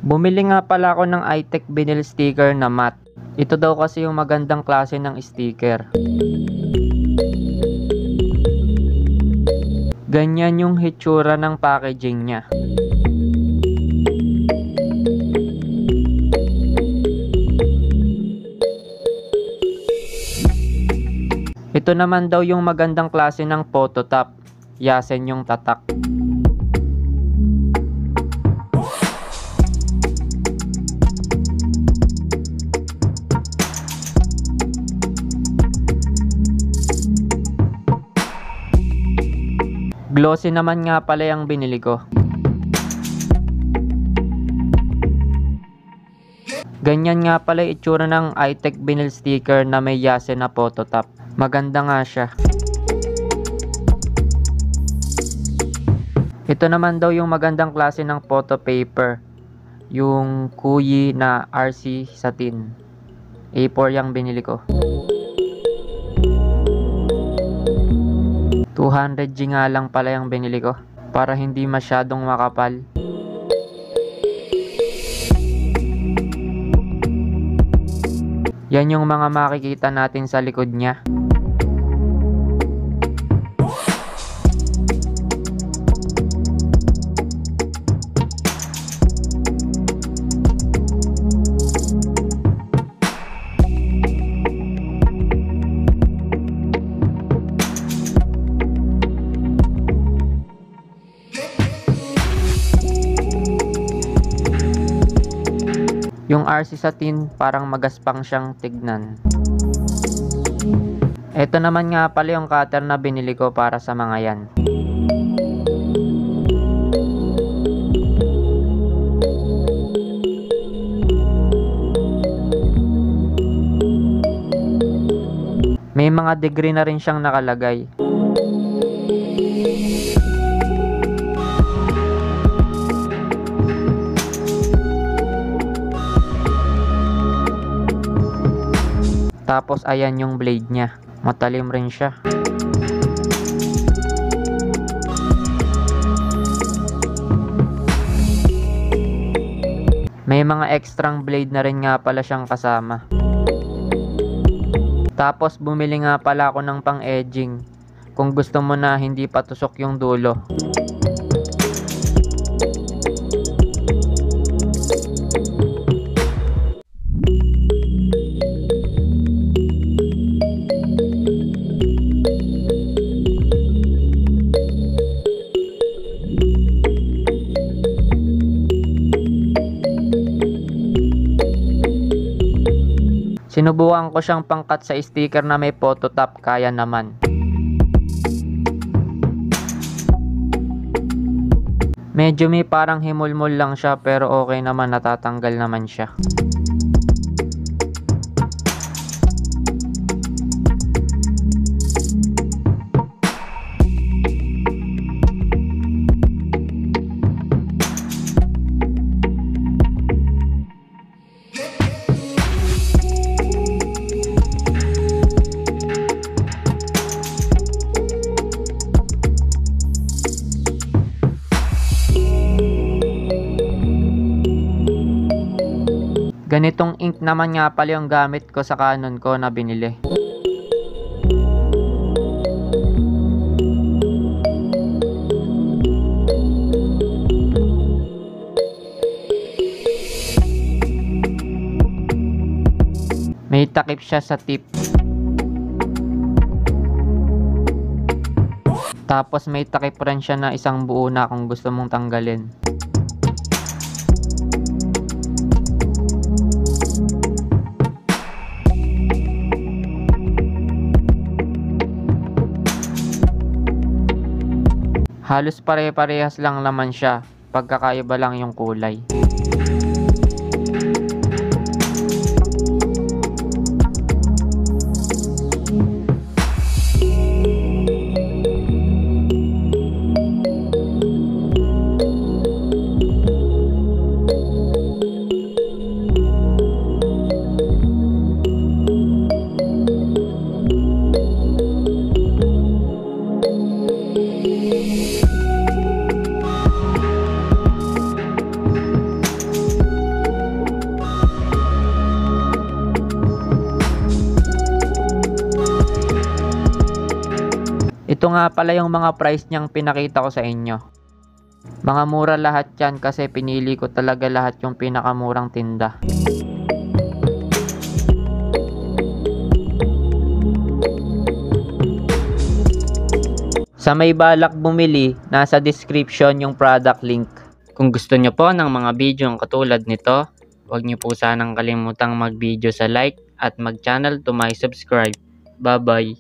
Bumili nga pala ako ng iTech vinyl sticker na matte. Ito daw kasi yung magandang klase ng sticker. Ganyan yung hitsura ng packaging niya. Ito naman daw yung magandang klase ng phototop. Yasen yung tatak. Glossy naman nga pala yung binili ko. Ganyan nga pala itsura ng iTech vinyl sticker na may Yasen na phototop. Maganda nga siya. Ito naman daw yung magandang klase ng photo paper. Yung Kuyi na RC satin. A4 yung binili ko. 200G nga lang pala yung binili ko. Para hindi masyadong makapal. Yan yung mga makikita natin sa likod niya. Yung RC satin parang magaspang siyang tignan. Ito naman nga pala yung cutter na binili ko para sa mga yan. May mga degree na rin siyang nakalagay. Tapos ayan yung blade niya. Matalim rin siya. May mga extrang blade na rin nga pala siyang kasama. Tapos bumili nga pala ako ng pang edging. Kung gusto mo na hindi patusok yung dulo. Sinubukan ko siyang pangkat sa sticker na may phototop, kaya naman. Medyo may parang himulmol lang siya pero okay naman, natatanggal naman siya. Ganitong ink naman nga pala yung gamit ko sa Canon ko na binili. May takip siya sa tip. Tapos may takip rin siya na isang buo na kung gusto mong tanggalin. Halos pare-parehas lang naman siya, pagkakaiba lang yung kulay. Ito nga pala yung mga price niyang pinakita ko sa inyo. Mga mura lahat yan kasi pinili ko talaga lahat yung pinakamurang tinda. Sa may balak bumili, nasa description yung product link. Kung gusto nyo po ng mga video katulad nito, huwag nyo po sanang kalimutang mag-video sa like at mag-channel to my subscribe. Bye-bye!